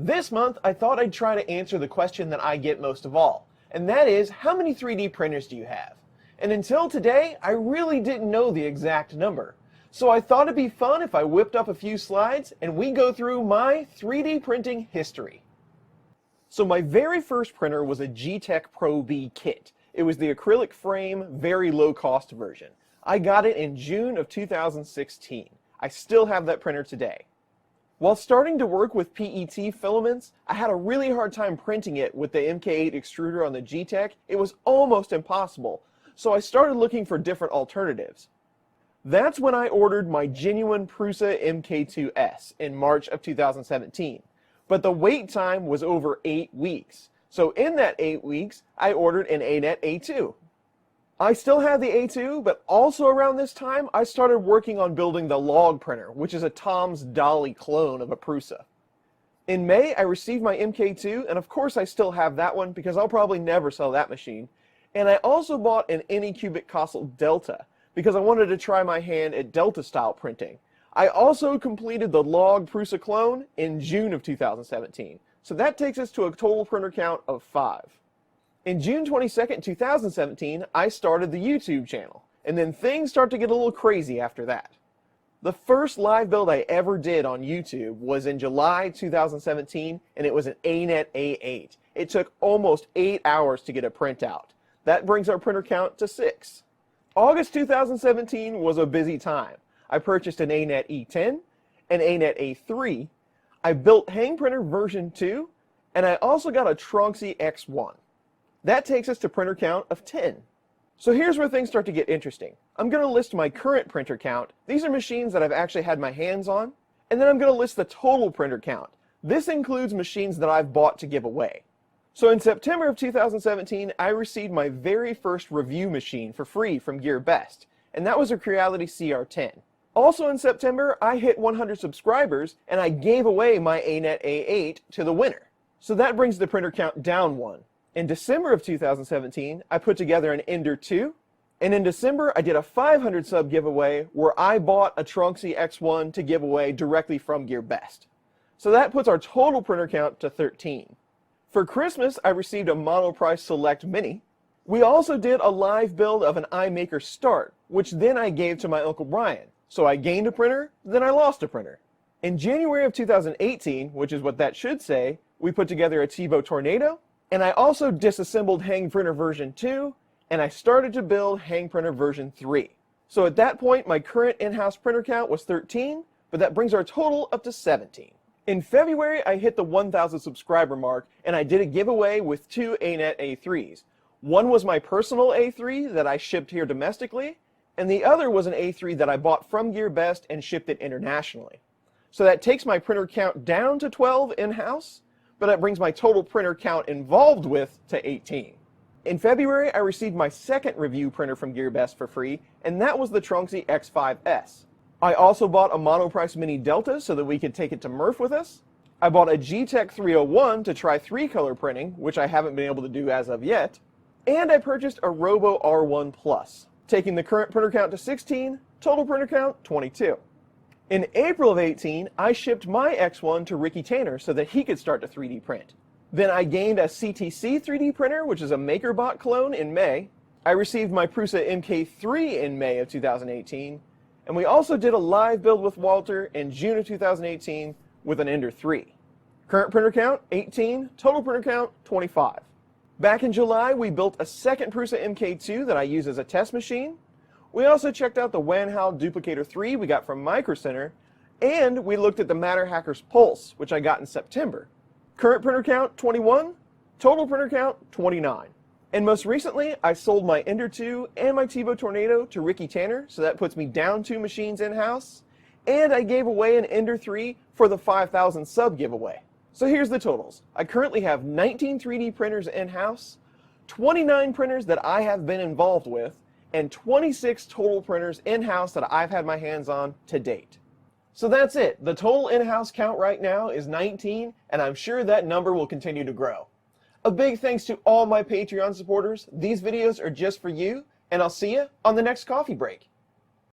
This month, I thought I'd try to answer the question that I get most of all, and that is, how many 3D printers do you have? And until today, I really didn't know the exact number. So I thought it'd be fun if I whipped up a few slides and we go through my 3D printing history. So my very first printer was a G-Tech Pro B kit. It was the acrylic frame, very low cost version. I got it in June of 2016. I still have that printer today. While starting to work with PET filaments, I had a really hard time printing it with the MK8 extruder on the G-Tech. It was almost impossible, so I started looking for different alternatives. That's when I ordered my genuine Prusa MK2S in March of 2017. But the wait time was over 8 weeks. So in that 8 weeks, I ordered an ANET A2. I still have the A2, but also around this time, I started working on building the log printer, which is a Tom's Dolly clone of a Prusa. In May, I received my MK2, and of course I still have that one because I'll probably never sell that machine. And I also bought an Anycubic Castle Delta because I wanted to try my hand at Delta style printing. I also completed the log Prusa clone in June of 2017. So that takes us to a total printer count of 5. In June 22nd, 2017, I started the YouTube channel, and then things start to get a little crazy after that. The first live build I ever did on YouTube was in July 2017, and it was an ANET A8. It took almost 8 hours to get a printout. That brings our printer count to 6. August 2017 was a busy time. I purchased an ANET E10, an ANET A3, I built Hang Printer version 2, and I also got a Tronxy X1. That takes us to printer count of 10. So here's where things start to get interesting. I'm going to list my current printer count. These are machines that I've actually had my hands on. And then I'm going to list the total printer count. This includes machines that I've bought to give away. So in September of 2017, I received my very first review machine for free from GearBest, and that was a Creality CR10. Also in September, I hit 100 subscribers, and I gave away my ANET A8 to the winner. So that brings the printer count down 1. In December of 2017, I put together an Ender 2, and in December, I did a 500 sub giveaway where I bought a Tronxy X1 to give away directly from GearBest. So that puts our total printer count to 13. For Christmas, I received a Monoprice Select Mini. We also did a live build of an iMaker Start, which then I gave to my Uncle Brian. So I gained a printer, then I lost a printer. In January of 2018, which is what that should say, we put together a Tevo Tornado, and I also disassembled Hang Printer version 2, and I started to build Hang Printer version 3. So at that point, my current in-house printer count was 13, but that brings our total up to 17. In February, I hit the 1,000 subscriber mark, and I did a giveaway with 2 ANET A3s. One was my personal A3 that I shipped here domestically, and the other was an A3 that I bought from GearBest and shipped it internationally. So that takes my printer count down to 12 in-house, but that brings my total printer count involved with to 18. In February, I received my second review printer from GearBest for free, and that was the Tronxy X5S. I also bought a Monoprice Mini Delta so that we could take it to Murph with us. I bought a G-Tech 301 to try 3-color printing, which I haven't been able to do as of yet. And I purchased a Robo R1 Plus, taking the current printer count to 16, total printer count 22. In April of 18, I shipped my X1 to Ricky Tanner so that he could start to 3D print. Then I gained a CTC 3D printer, which is a MakerBot clone, in May. I received my Prusa MK3 in May of 2018. And we also did a live build with Walter in June of 2018 with an Ender 3. Current printer count, 18. Total printer count, 25. Back in July, we built a second Prusa MK2 that I use as a test machine. We also checked out the Wanhao Duplicator 3 we got from Micro Center, and we looked at the Matter Hacker's Pulse, which I got in September. Current printer count, 21. Total printer count, 29. And most recently, I sold my Ender 2 and my Tevo Tornado to Ricky Tanner, so that puts me down 2 machines in-house. And I gave away an Ender 3 for the 5,000 sub giveaway. So here's the totals. I currently have 19 3D printers in-house, 29 printers that I have been involved with, and 26 total printers in-house that I've had my hands on to date. So that's it. The total in-house count right now is 19, and I'm sure that number will continue to grow. A big thanks to all my Patreon supporters. These videos are just for you, and I'll see you on the next coffee break.